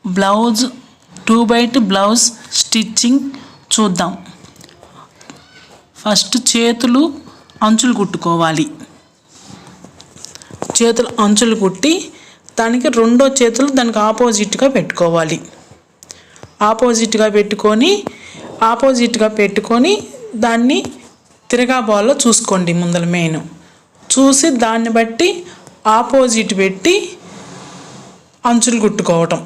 Blouse 2x2 blouse stitching చూద్దాం. First చేతులు అంచులు కుట్టుకోవాలి. చేతులు అంచులు కుట్టి దానికి రెండో చేతులు దానికి ఆపోజిట్గా పెట్టుకోవాలి. ఆపోజిట్గా పెట్టుకొని దాన్ని తిరగాబాల్లో చూసుకోండి. ముందర మెయిన్ చూసి దాన్ని బట్టి ఆపోజిట్ పెట్టి అంచులు కుట్టుకోవటం.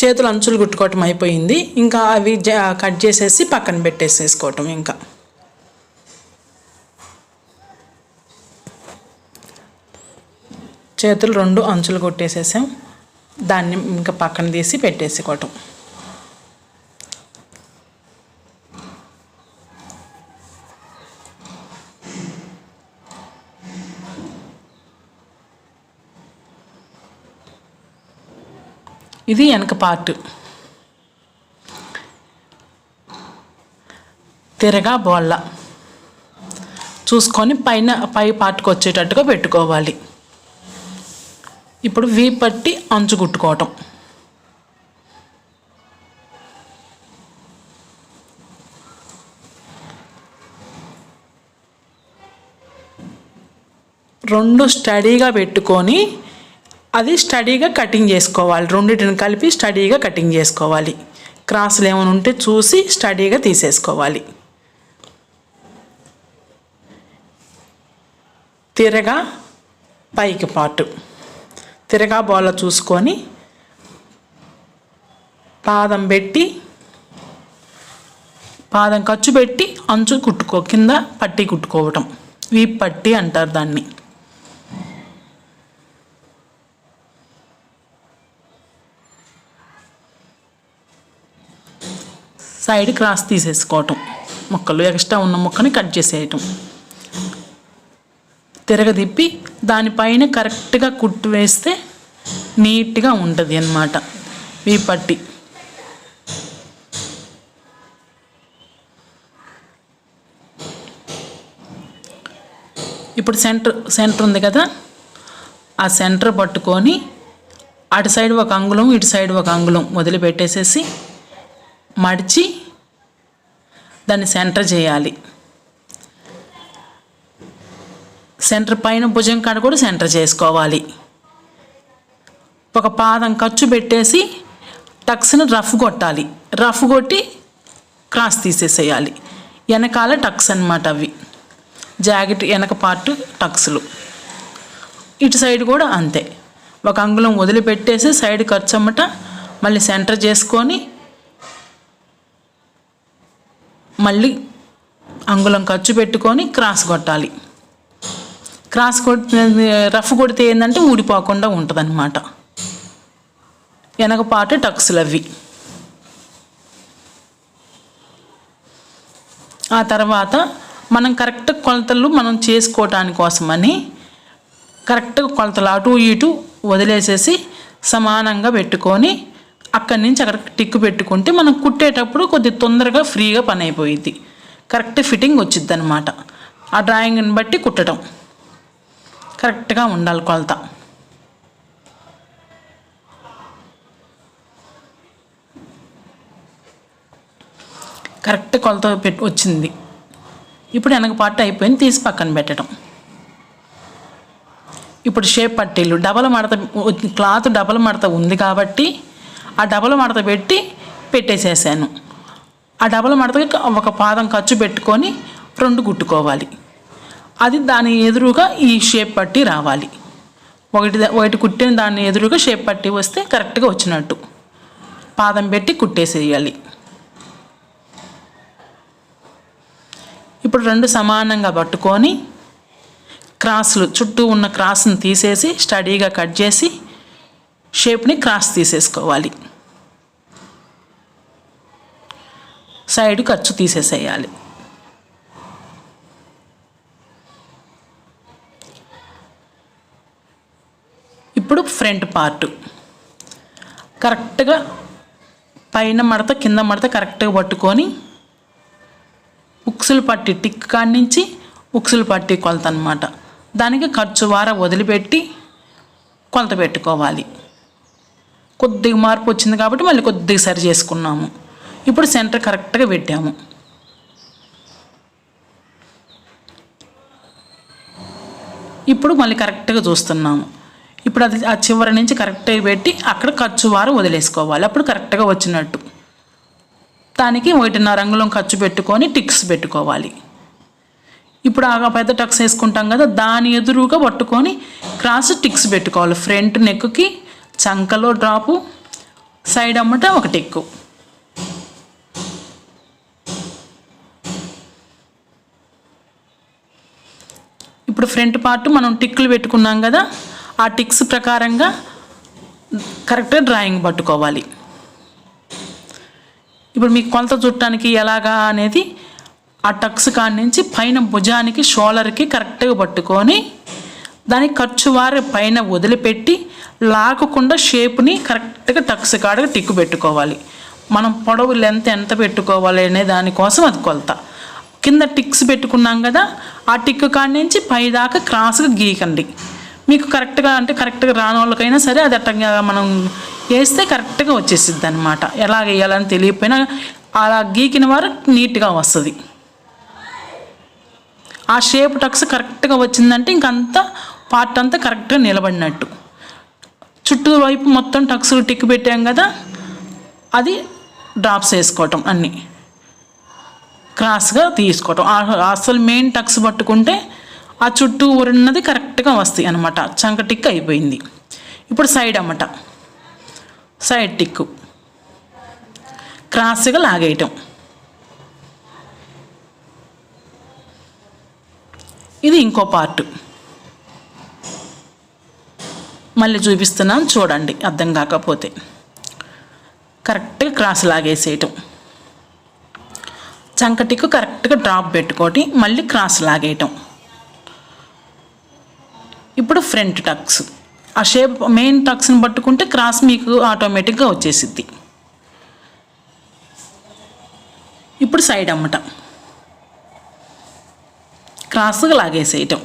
చేతులు అంచులు కుట్టుకోవటం అయిపోయింది. ఇంకా అవి కట్ చేసేసి పక్కన పెట్టేసేసుకోవటం. ఇంకా చేతులు 2 అంచులు కుట్టేసేసాం. దాన్ని ఇంకా పక్కన తీసి పెట్టేసుకోవటం. ఇది వెనక పార్ట్. తిరగా బోళ్ళ చూసుకొని పై పార్ట్కి వచ్చేటట్టుగా పెట్టుకోవాలి. ఇప్పుడు వీ పట్టి అంచు కుట్టుకోవటం. రెండు స్టడీగా పెట్టుకొని అది స్టడీగా కటింగ్ చేసుకోవాలి. రెండింటిని కలిపి స్టడీగా కటింగ్ చేసుకోవాలి. క్రాసులు ఏమైనా ఉంటే చూసి స్టడీగా తీసేసుకోవాలి. తిరగా పైకి పాటు తిరగా బాల చూసుకొని పాదం ఖర్చు పెట్టి అంచు కింద పట్టి కుట్టుకోవటం. వీప్ పట్టి అంటారు దాన్ని. సైడ్ క్రాస్ తీసేసుకోవటం. ముక్కలు ఎక్స్ట్రా ఉన్న ముక్కని కట్ చేసేయటం. తిరగదిప్పి దానిపైన కరెక్ట్గా కుట్టు వేస్తే నీట్గా ఉంటుంది అన్నమాట ఈ పట్టి. ఇప్పుడు సెంటర్ ఉంది కదా, ఆ సెంటర్ పట్టుకొని అటు సైడ్ ఒక అంగుళం ఇటు సైడ్ ఒక అంగుళం వదిలిపెట్టేసేసి మడిచి దాన్ని సెంటర్ చేయాలి. సెంటర్ పైన భుజం కాడ కూడా సెంటర్ చేసుకోవాలి. ఒక పాదం ఖర్చు పెట్టేసి టక్స్ని రఫ్ కొట్టాలి. రఫ్ కొట్టి క్రాస్ తీసేసేయాలి. వెనకాల టక్స్ అన్నమాట. అవి జాకెట్ వెనక పార్ట్ టక్స్లు. ఇటు సైడ్ కూడా అంతే. ఒక అంగుళం వదిలిపెట్టేసి సైడ్ ఖర్చు అమ్మట మళ్ళీ సెంటర్ చేసుకొని మళ్ళీ అంగుళం ఖర్చు పెట్టుకొని క్రాస్ కొట్టాలి. రఫ్ కొడితే ఏంటంటే ఊడిపోకుండా ఉంటుంది అన్నమాట. వెనక పాటు టక్స్లు అవి. ఆ తర్వాత మనం కరెక్ట్ కొలతలు మనం చేసుకోవటాని కోసమని కరెక్ట్గా కొలతలు అటు ఇటు వదిలేసేసి సమానంగా పెట్టుకొని అక్కడి నుంచి అక్కడికి టిక్కు పెట్టుకుంటే మనం కుట్టేటప్పుడు కొద్ది తొందరగా ఫ్రీగా పని అయిపోయింది. కరెక్ట్ ఫిట్టింగ్ వచ్చిద్ది అన్నమాట. ఆ డ్రాయింగ్ని బట్టి కుట్టడం కరెక్ట్గా ఉండాలి కొలత. కరెక్ట్ కొలత వచ్చింది. ఇప్పుడు వెనక పార్ట్ అయిపోయింది, తీసి పక్కన పెట్టడం. ఇప్పుడు షేప్ పట్టీలు క్లాత్ డబల్ మడత ఉంది కాబట్టి ఆ డబల్ మడత పెట్టేసేసాను. ఆ డబల్ మడతకి ఒక పాదం ఖర్చు పెట్టుకొని 2 కుట్టుకోవాలి. అది దాని ఎదురుగా ఈ షేప్ పట్టి రావాలి. ఒకటి కుట్టిన దాని ఎదురుగా షేప్ పట్టి వస్తే కరెక్ట్గా వచ్చినట్టు పాదం పెట్టి కుట్టేసేయాలి. ఇప్పుడు 2 సమానంగా పట్టుకొని క్రాస్లు చుట్టూ ఉన్న క్రాస్ని తీసేసి స్టడీగా కట్ చేసి షేప్ని క్రాస్ తీసేసుకోవాలి. సైడ్ ఖర్చు తీసేసేయాలి. ఇప్పుడు ఫ్రంట్ పార్ట్ కరెక్ట్గా పైన మడత కింద మడత కరెక్ట్గా పట్టుకొని ఉక్సులు పట్టి టిక్ కాడి నుంచి ఉక్సులు పట్టి కొలత అనమాట. దానికి ఖర్చు వార వదిలిపెట్టి కొలత పెట్టుకోవాలి. కొద్దిగా మార్పు వచ్చింది కాబట్టి మళ్ళీ కొద్దిగా సరి చేసుకున్నాము. ఇప్పుడు సెంటర్ కరెక్ట్గా పెట్టాము. ఇప్పుడు మళ్ళీ కరెక్ట్గా చూస్తున్నాము. ఇప్పుడు అది ఆ చివరి నుంచి కరెక్ట్గా పెట్టి అక్కడ ఖర్చు వారు వదిలేసుకోవాలి. అప్పుడు కరెక్ట్గా వచ్చినట్టు. దానికి 1.5 అంగుళం ఖర్చు పెట్టుకొని టిక్స్ పెట్టుకోవాలి. ఇప్పుడు ఆ పెద్ద టక్స్ వేసుకుంటాం కదా, దాని ఎదురుగా పట్టుకొని క్రాస్ టిక్స్ పెట్టుకోవాలి. ఫ్రంట్ నెక్కి చంకలో డ్రాపు, సైడ్ అమ్మట ఒక టిక్కు. ఇప్పుడు ఫ్రంట్ పార్ట్ మనం టిక్కులు పెట్టుకున్నాం కదా, ఆ టిక్స్ ప్రకారంగా కరెక్ట్గా డ్రాయింగ్ పట్టుకోవాలి. ఇప్పుడు మీకు కొలత చుట్టానికి ఎలాగా అనేది ఆ టక్స్ కాడి నుంచి పైన భుజానికి షోల్డర్కి కరెక్ట్గా పట్టుకొని దానికి ఖర్చు వారి పైన వదిలిపెట్టి లాగకుండా షేప్ని కరెక్ట్గా టక్స్ కాడగా టిక్కు పెట్టుకోవాలి. మనం పొడవు లెంత్ ఎంత పెట్టుకోవాలి అనే దానికోసం అది కొలత. కింద టిక్స్ పెట్టుకున్నాం కదా, ఆ టిక్కు కాడి నుంచి పై దాకా క్రాస్గా గీకండి. మీకు కరెక్ట్గా అంటే కరెక్ట్గా రాని వాళ్ళకైనా సరే అది అట్టగా మనం వేస్తే కరెక్ట్గా వచ్చేసిద్ది అనమాట. ఎలా వేయాలని తెలియకపోయినా అలా గీకిన వారు నీట్గా వస్తుంది. ఆ షేప్ టక్స్ కరెక్ట్గా వచ్చిందంటే ఇంకంతా పార్ట్ అంతా కరెక్ట్గా నిలబడినట్టు. చుట్టూ వైపు మొత్తం టక్స్ టిక్ పెట్టాం కదా, అది డ్రాప్స్ వేసుకోవటం, అన్నీ క్రాస్గా తీసుకోవటం. అసలు మెయిన్ టక్స్ పట్టుకుంటే ఆ చుట్టూ ఉన్నది కరెక్ట్గా వస్తాయి అనమాట. చంక టిక్ అయిపోయింది. ఇప్పుడు సైడ్ అమ్మట, సైడ్ టిక్కు క్రాస్గా లాగేయటం. ఇది ఇంకో పార్ట్. మళ్ళీ చూపిస్తున్నాను చూడండి, అర్థం కాకపోతే. కరెక్ట్గా క్రాస్ లాగేసేయటం, చంక టిక్కు కరెక్ట్గా డ్రాప్ పెట్టుకోటి మళ్ళీ క్రాస్ లాగేయటం. ఇప్పుడు ఫ్రంట్ టక్స్, ఆ షేప్ మెయిన్ టక్స్ని పట్టుకుంటే క్రాస్ మీకు ఆటోమేటిక్గా వచ్చేసిద్ది. ఇప్పుడు సైడ్ అమ్మట, క్రాస్గా లాగేసేయటం.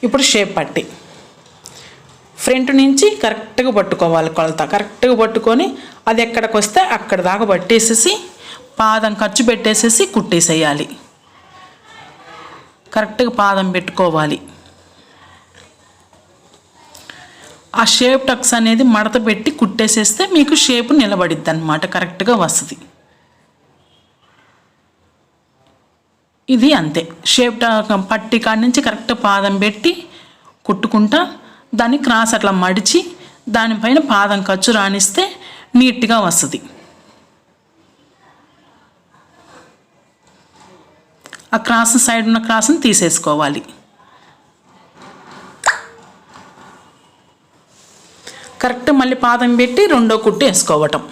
ఇప్పుడు షేప్ పట్టి ఫ్రంట్ నుంచి కరెక్ట్గా పట్టుకోవాలి. కొలత కరెక్ట్గా పట్టుకొని అది ఎక్కడికి వస్తే అక్కడ దాకా పట్టేసేసి పాదం ఖర్చు పెట్టేసేసి కుట్టేసేయాలి. కరెక్ట్గా పాదం పెట్టుకోవాలి. ఆ షేప్ టక్స్ అనేది మడత పెట్టి కుట్టేసేస్తే మీకు షేప్ నిలబడిద్ది అన్నమాట, కరెక్ట్గా వస్తుంది. ఇది అంతే. షేప్ పట్టి కాడి నుంచి కరెక్ట్ పాదం పెట్టి కుట్టుకుంటా దాన్ని క్రాస్ అట్లా మడిచి దానిపైన పాదం ఖర్చు రాణిస్తే నీట్గా వస్తుంది. ఆ క్రాస్ సైడ్ ఉన్న క్రాస్ని తీసేసుకోవాలి. కరెక్ట్ మళ్ళీ పాదం పెట్టి రెండో కుట్టు వేసుకోవటం.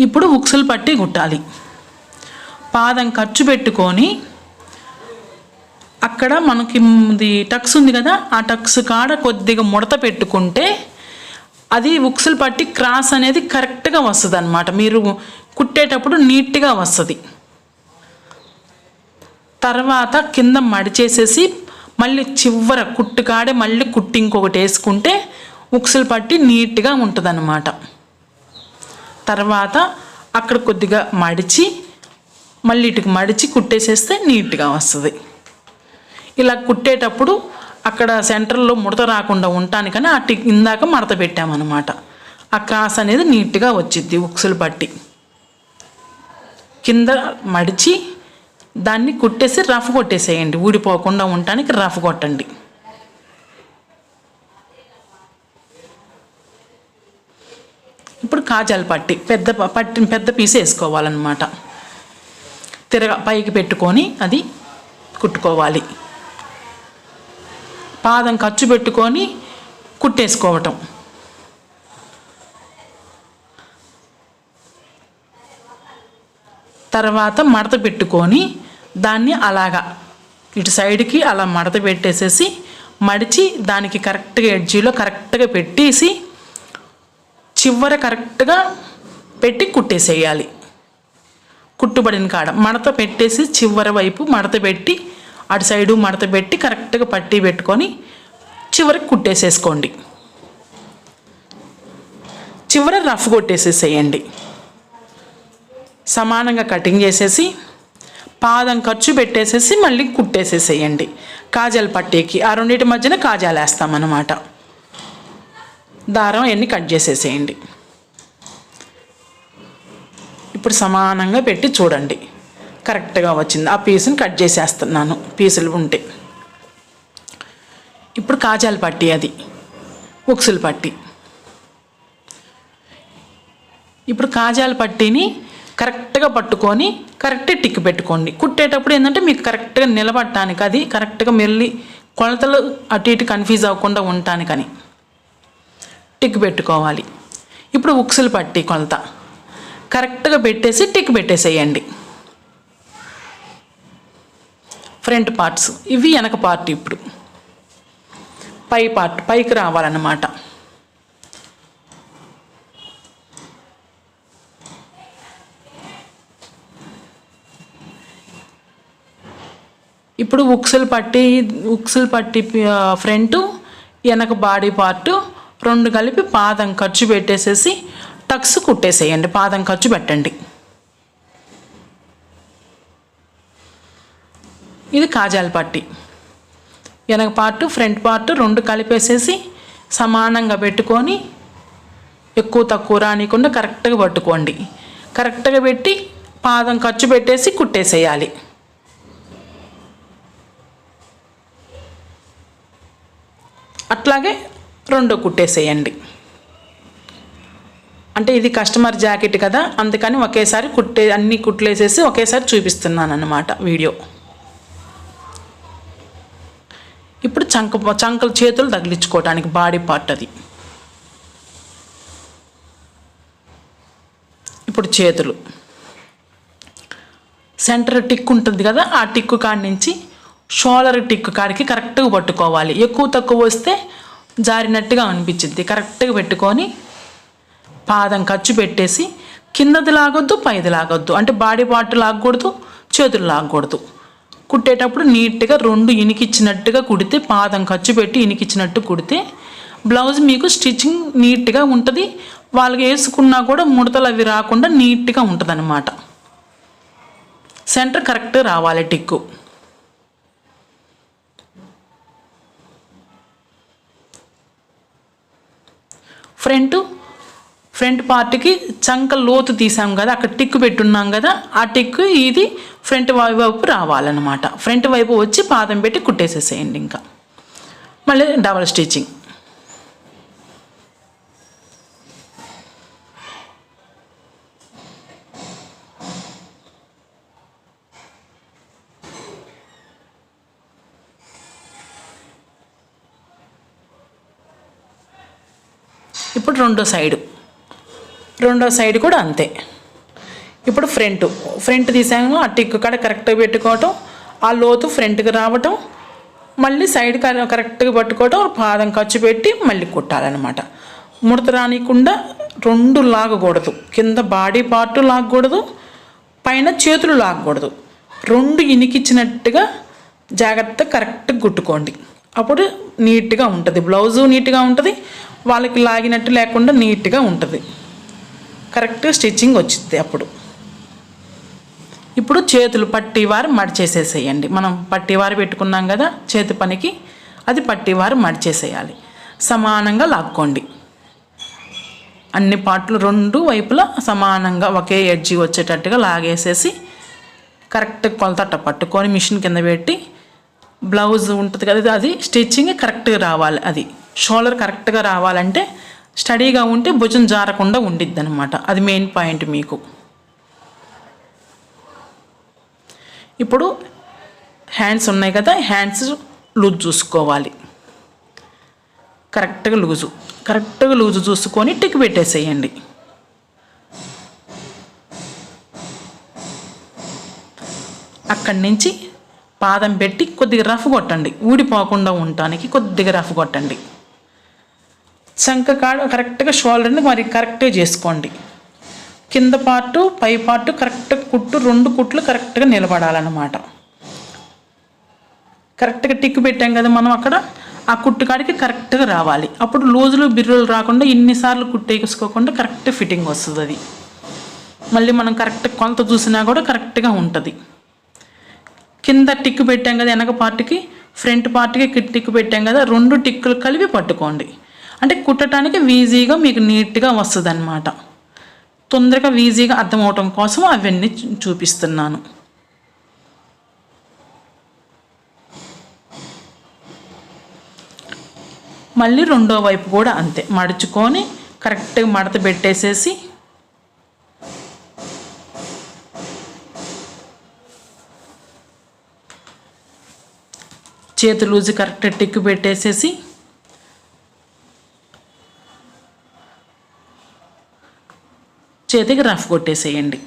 ఇప్పుడు ఉక్సులు పట్టి కుట్టాలి. పాదం ఖర్చు పెట్టుకొని అక్కడ మనకి టక్స్ ఉంది కదా, ఆ టక్స్ కాడ కొద్దిగా ముడత పెట్టుకుంటే అది ఉక్సులు పట్టి క్రాస్ అనేది కరెక్ట్గా వస్తుంది అన్నమాట. మీరు కుట్టేటప్పుడు నీట్గా వస్తుంది. తర్వాత కింద మడిచేసేసి మళ్ళీ చివర కుట్టు కాడే మళ్ళీ కుట్టి ఇంకొకటి వేసుకుంటే ఉక్సులు పట్టి నీట్గా ఉంటుంది అన్నమాట. తర్వాత అక్కడ కొద్దిగా మడిచి మళ్ళీ ఇటుకు మడిచి కుట్టేసేస్తే నీట్గా వస్తుంది. ఇలా కుట్టేటప్పుడు అక్కడ సెంటర్లో ముడత రాకుండా ఉండటానికని ఆ ఇందాక మడత పెట్టామన్నమాట. ఆ క్రాస్ అనేది నీట్గా వచ్చిద్ది ఉక్సులు పట్టి. కింద మడిచి దాన్ని కుట్టేసి రఫ్ కొట్టేసేయండి. ఊడిపోకుండా ఉండటానికి రఫ్ కొట్టండి. ఇప్పుడు కాజాలు పట్టి పెద్ద పీస్ వేసుకోవాలన్నమాట. పైకి పెట్టుకొని అది కుట్టుకోవాలి. పాదం ఖర్చు పెట్టుకొని కుట్టేసుకోవటం. తర్వాత మడత పెట్టుకొని దాన్ని అలాగా ఇటు సైడ్కి అలా మడత పెట్టేసేసి మడిచి దానికి కరెక్ట్గా ఎడ్జీలో కరెక్ట్గా పెట్టేసి చివర కరెక్ట్గా పెట్టి కుట్టేసేయాలి. కుట్టుబడిన కాడ మడత పెట్టేసి చివరి వైపు మడత పెట్టి అటు సైడు మడత పెట్టి కరెక్ట్గా పట్టి పెట్టుకొని చివరికి కుట్టేసేసుకోండి. చివర రఫ్ కొట్టేసేసేయండి. సమానంగా కటింగ్ చేసేసి పాదం ఖర్చు పెట్టేసేసి మళ్ళీ కుట్టేసేసేయండి. కాజాల పట్టీకి ఆ రెండింటి మధ్యన కాజాలు వేస్తామన్నమాట. దారం ఎన్ని కట్ చేసేసేయండి. ఇప్పుడు సమానంగా పెట్టి చూడండి, కరెక్ట్గా వచ్చింది. ఆ పీస్ని కట్ చేసేస్తున్నాను పీసులు ఉంటే. ఇప్పుడు కాజాల పట్టీ, అది ఉక్సుల పట్టీ. ఇప్పుడు కాజాల పట్టీని కరెక్ట్గా పట్టుకొని కరెక్ట్ టిక్ పెట్టుకోండి. కుట్టేటప్పుడు ఏంటంటే మీకు కరెక్ట్గా నిలబడటానికి, అది కరెక్ట్గా మెల్లి కొలతలు అటు ఇటు కన్ఫ్యూజ్ అవ్వకుండా ఉండటానికని టిక్ పెట్టుకోవాలి. ఇప్పుడు ఉక్సుల పట్టీ కొలత కరెక్ట్గా పెట్టేసి టిక్ పెట్టేసేయండి. ఫ్రంట్ పార్ట్స్ ఇవి, వెనక పార్ట్ ఇప్పుడు పై పార్ట్ పైకి రావాలన్నమాట. ఇప్పుడు ఉక్సుల పట్టీ ఫ్రంట్ వెనక బాడీ పార్ట్ రెండు కలిపి పాదం ఖర్చు పెట్టేసేసి టక్స్ కుట్టేసేయండి. పాదం ఖర్చు పెట్టండి. ఇది కాజాల పట్టీ. వెనక పార్ట్ ఫ్రంట్ పార్ట్ రెండు కలిపేసేసి సమానంగా పెట్టుకొని ఎక్కువ తక్కువ రానికుండా కరెక్ట్గా పట్టుకోండి. కరెక్ట్గా పెట్టి పాదం ఖర్చు పెట్టేసి కుట్టేసేయాలి. అట్లాగే రెండో కుట్టేసేయండి. అంటే ఇది కస్టమర్ జాకెట్ కదా, అందుకని ఒకేసారి అన్ని కుట్లేసేసి ఒకేసారి చూపిస్తున్నాను అన్నమాట వీడియో. ఇప్పుడు చంకల చేతులు తగిలించుకోవడానికి బాడీ పార్ట్ అది. ఇప్పుడు చేతులు సెంటర్ టిక్ ఉంటుంది కదా, ఆ టిక్కు కాడి నుంచి షోల్డర్ టిక్ కాడికి కరెక్ట్గా పట్టుకోవాలి. ఎక్కువ తక్కువ వస్తే జారినట్టుగా అనిపించింది. కరెక్ట్గా పెట్టుకొని పాదం ఖర్చు పెట్టేసి కిందది లాగొద్దు, పైది లాగొద్దు. అంటే బాడీ పార్ట్ లాగకూడదు, చేతులు లాగకూడదు. కుట్టేటప్పుడు నీట్గా రెండు ఇనికిచ్చినట్టుగా కుడితే, పాదం ఖర్చు పెట్టి ఇనికిచ్చినట్టు కుడితే బ్లౌజ్ మీకు స్టిచ్చింగ్ నీట్గా ఉంటుంది. వాళ్ళకి వేసుకున్నా కూడా ముడతలు అవి రాకుండా నీట్గా ఉంటుంది అన్నమాట. సెంటర్ కరెక్ట్ రావాలి టిక్కు. ఫ్రంట్ పార్ట్కి చంక లోతు తీసాం కదా, అక్కడ టిక్కు పెట్టున్నాం కదా, ఆ టిక్కు ఇది ఫ్రంట్ వైపు రావాలన్నమాట. ఫ్రంట్ వైపు వచ్చి పాదం పెట్టి కుట్టేసేసేయండి. ఇంకా మళ్ళీ డబల్ స్టిచ్చింగ్. ఇప్పుడు రెండో సైడ్ కూడా అంతే. ఇప్పుడు ఫ్రంట్ తీసాము, ఆ టిక్కు కాడ కరెక్ట్గా పెట్టుకోవటం, ఆ లోతు ఫ్రంట్కి రావటం, మళ్ళీ సైడ్ కరెక్ట్గా పట్టుకోవటం, పాదం ఖర్చు పెట్టి మళ్ళీ కుట్టాలన్నమాట. ముడత రానికుండా రెండు లాగకూడదు. కింద బాడీ పార్ట్ లాగకూడదు, పైన చేతులు లాగకూడదు. రెండు ఇనికిచ్చినట్టుగా జాగ్రత్తగా కరెక్ట్గా కుట్టుకోండి. అప్పుడు నీట్గా ఉంటుంది, బ్లౌజు నీట్గా ఉంటుంది, వాళ్ళకి లాగినట్టు లేకుండా నీట్గా ఉంటుంది. కరెక్ట్గా స్టిచ్చింగ్ వచ్చింది అప్పుడు. ఇప్పుడు చేతులు పట్టీవారు మడిచేసేసేయండి. మనం పట్టీవారు పెట్టుకున్నాం కదా చేతి పనికి, అది పట్టీవారు మడిచేసేయాలి. సమానంగా లాక్కోండి. అన్ని పార్ట్లు రెండు వైపులా సమానంగా ఒకే ఎడ్జి వచ్చేటట్టుగా లాగేసేసి కరెక్ట్ కొలతట్ట పట్టుకొని మిషన్ కింద పెట్టి, బ్లౌజ్ ఉంటుంది కదా అది స్టిచ్చింగ్ కరెక్ట్గా రావాలి. అది షోల్డర్ కరెక్ట్గా రావాలంటే స్టడీగా ఉంటే భుజం జారకుండా ఉండిద్ది అనమాట. అది మెయిన్ పాయింట్ మీకు. ఇప్పుడు హ్యాండ్స్ ఉన్నాయి కదా, హ్యాండ్స్ లూజ్ చూసుకోవాలి. కరెక్ట్గా లూజు చూసుకొని టిక్ పెట్టేసేయండి. అక్కడి నుంచి పాదం పెట్టి కొద్దిగా రఫ్ కొట్టండి, ఊడిపోకుండా ఉండటానికి కొద్దిగా రఫ్ కొట్టండి. చంక కాడ కరెక్ట్గా షోల్డర్ని మరి కరెక్ట్గా చేసుకోండి. కింద పార్టు పై పార్టు కరెక్ట్గా కుట్టు 2 కుట్లు కరెక్ట్గా నిలబడాలన్నమాట. కరెక్ట్గా టిక్ పెట్టాం కదా మనం అక్కడ, ఆ కుట్టు కాడికి కరెక్ట్గా రావాలి. అప్పుడు లూజులు బిర్రులు రాకుండా ఇన్నిసార్లు కుట్టేసుకోకుండా కరెక్ట్ ఫిట్టింగ్ వస్తుంది. అది మళ్ళీ మనం కరెక్ట్ కొలత చూసినా కూడా కరెక్ట్గా ఉంటుంది. కింద టిక్ పెట్టాం కదా వెనక పార్ట్కి, ఫ్రంట్ పార్ట్కి టిక్ పెట్టాం కదా, 2 టిక్కులు కలిపి పట్టుకోండి. అంటే కుట్టడానికి ఈజీగా మీకు నీట్గా వస్తుంది అన్నమాట. తొందరగా ఈజీగా అర్థమవటం కోసం అవన్నీ చూపిస్తున్నాను. మళ్ళీ రెండో వైపు కూడా అంతే, మడుచుకొని కరెక్ట్గా మడత పెట్టేసేసి చేతి లూజు కరెక్ట్ టిక్ పెట్టేసేసి చేతికి రఫ్ కొట్టేసేయండి.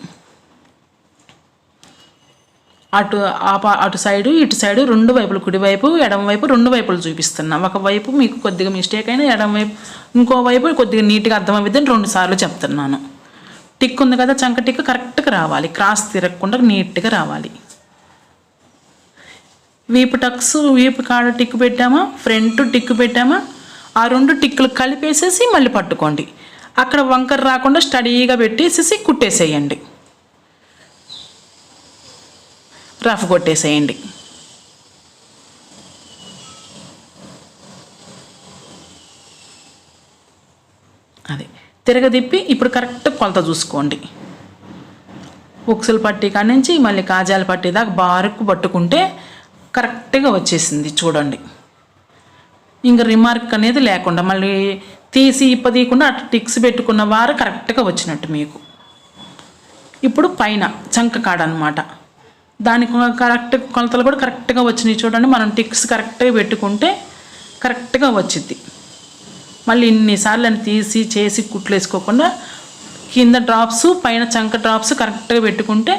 అటు సైడు ఇటు సైడు 2 వైపులు, కుడివైపు ఎడమవైపు 2 వైపులు చూపిస్తున్నాం. ఒకవైపు మీకు కొద్దిగా మిస్టేక్ అయినా ఎడమవైపు, ఇంకో వైపు కొద్దిగా నీట్గా అర్థమవుతుందని 2 సార్లు చెప్తున్నాను. టిక్ ఉంది కదా, చంక టిక్ కరెక్ట్గా రావాలి, క్రాస్ తిరగకుండా నీట్గా రావాలి. వీపు కాడ టిక్ పెట్టామా, ఫ్రంట్ టిక్ పెట్టామా, ఆ 2 టిక్కులు కలిపేసేసి మళ్ళీ పట్టుకోండి. అక్కడ వంకర రాకుండా స్టడీగా పెట్టేసేసి కుట్టేసేయండి, రఫ్ కొట్టేసేయండి. అది తిరగదిప్పి ఇప్పుడు కరెక్ట్ కొలత చూసుకోండి. ఉక్సుల పట్టీ కాడి నుంచి మళ్ళీ కాజాల పట్టీ దాకా బారుకు పట్టుకుంటే కరెక్ట్గా వచ్చేసింది చూడండి. ఇంకా రిమార్క్ అనేది లేకుండా మళ్ళీ తీసి ఇప్పదీయకుండా అటు టిక్స్ పెట్టుకున్న వారు కరెక్ట్గా వచ్చినట్టు మీకు. ఇప్పుడు పైన చంక కాడ అనమాట, దానికి కరెక్ట్ కొలతలు కూడా కరెక్ట్గా వచ్చినాయి చూడండి. మనం టిక్స్ కరెక్ట్గా పెట్టుకుంటే కరెక్ట్గా వచ్చింది. మళ్ళీ ఇన్నిసార్లు అని తీసి చేసి కుట్లు వేసుకోకుండా కింద డ్రాప్స్ పైన చంక డ్రాప్స్ కరెక్ట్గా పెట్టుకుంటే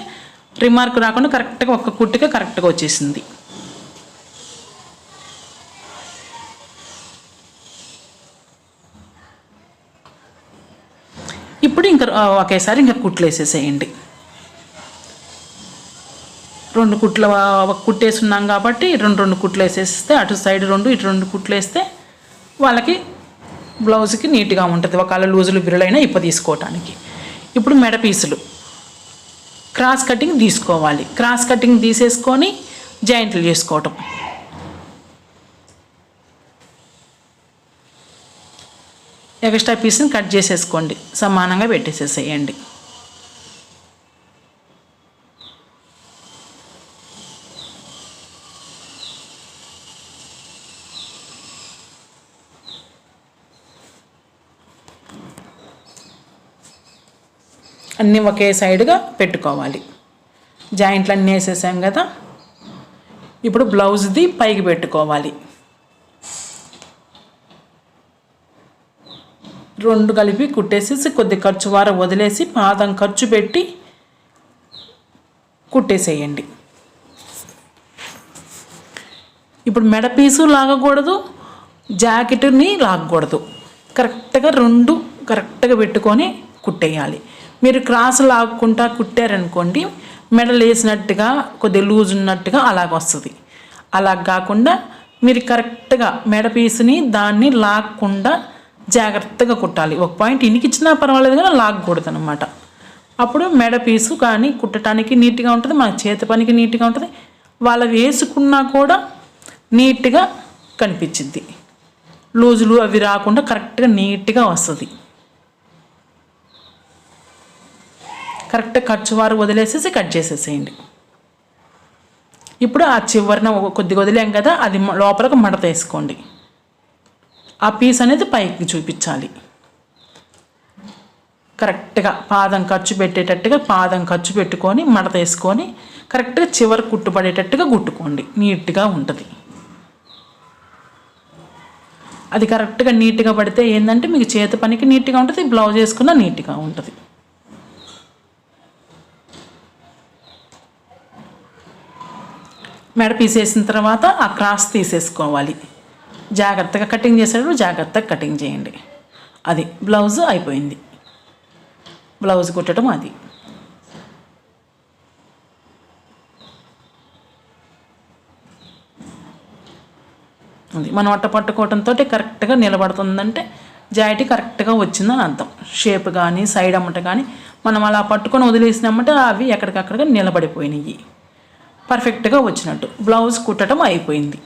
రిమార్క్ రాకుండా కరెక్ట్గా ఒక్క కుట్టుగా కరెక్ట్గా వచ్చేసింది. ఇప్పుడు ఇంకా ఒకేసారి ఇంకా కుట్లు వేసేసేయండి. 2 కుట్లు ఒక కుట్టు వేసున్నాం కాబట్టి 2 కుట్లు వేసేస్తే అటు సైడ్ 2 ఇటు 2 కుట్లు వేస్తే వాళ్ళకి బ్లౌజ్కి నీట్గా ఉంటుంది. ఒకవేళ లూజులు బిరులైనా తీసుకోవటానికి. ఇప్పుడు మెడ పీసులు క్రాస్ కటింగ్ తీసుకోవాలి. క్రాస్ కటింగ్ తీసేసుకొని జాయింట్లు చేసుకోవటం. ఎక్స్ట్రా పీస్ని కట్ చేసేసుకోండి, సమానంగా పెట్టేసేసేయండి. అన్నీ ఒకే సైడ్గా పెట్టుకోవాలి. జాయింట్లు అన్నీ వేసేసాం కదా, ఇప్పుడు బ్లౌజ్ది పైకి పెట్టుకోవాలి. 2 కలిపి కుట్టేసేసి కొద్ది ఖర్చు వార వదిలేసి పాదం ఖర్చు పెట్టి కుట్టేసేయండి. ఇప్పుడు మెడ పీసు లాగకూడదు, జాకెట్ని లాగకూడదు. కరెక్ట్గా 2 కరెక్ట్గా పెట్టుకొని కుట్టేయాలి. మీరు క్రాస్ లాక్కుంటా కుట్టారనుకోండి, మెడలు వేసినట్టుగా కొద్దిగా లూజ్ ఉన్నట్టుగా అలాగొస్తుంది. అలా కాకుండా మీరు కరెక్ట్గా మెడ పీసుని దాన్ని లాక్కుండా జాగ్రత్తగా కుట్టాలి. ఒక పాయింట్ ఇనికిచ్చినా పర్వాలేదు కానీ లాగకూడదు అనమాట. అప్పుడు మెడ పీసు కానీ కుట్టడానికి నీట్గా ఉంటుంది, మన చేతి పనికి నీట్గా ఉంటుంది, వాళ్ళ వేసుకున్నా కూడా నీట్గా కనిపించింది. లూజులు అవి రాకుండా కరెక్ట్గా నీట్గా వస్తుంది. కరెక్ట్గా ఖర్చు వారు వదిలేసేసి కట్ చేసేసేయండి. ఇప్పుడు ఆ చివరిన కొద్దిగా వదిలేం కదా, అది లోపలకు మడత వేసుకోండి. ఆ పీస్ అనేది పైకి చూపించాలి. కరెక్ట్గా పాదం ఖర్చు పెట్టేటట్టుగా పాదం ఖర్చు పెట్టుకొని మడత వేసుకొని కరెక్ట్గా చివరి కుట్టుపడేటట్టుగా కుట్టుకోండి, నీట్గా ఉంటుంది. అది కరెక్ట్గా నీట్గా పడితే ఏంటంటే మీకు చేతి పనికి నీట్గా ఉంటుంది, బ్లౌజ్ వేసుకున్నా నీట్గా ఉంటుంది. మెడ పీసేసిన తర్వాత ఆ క్రాస్ తీసేసుకోవాలి. జాగ్రత్తగా కటింగ్ చేసేటప్పుడు జాగ్రత్తగా కటింగ్ చేయండి. అది బ్లౌజ్ అయిపోయింది. బ్లౌజ్ కుట్టడం అది. అది మనం అట్ట పట్టుకోవడంతో కరెక్ట్గా నిలబడుతుందంటే జాయిటీ కరెక్ట్గా వచ్చిందని అర్థం. షేప్ కానీ సైడ్ అమ్మట కానీ మనం అలా పట్టుకొని వదిలేసినామంటే అవి ఎక్కడికక్కడిగా నిలబడిపోయినాయి, పర్ఫెక్ట్గా వచ్చినట్టు. బ్లౌజ్ కుట్టడం అయిపోయింది.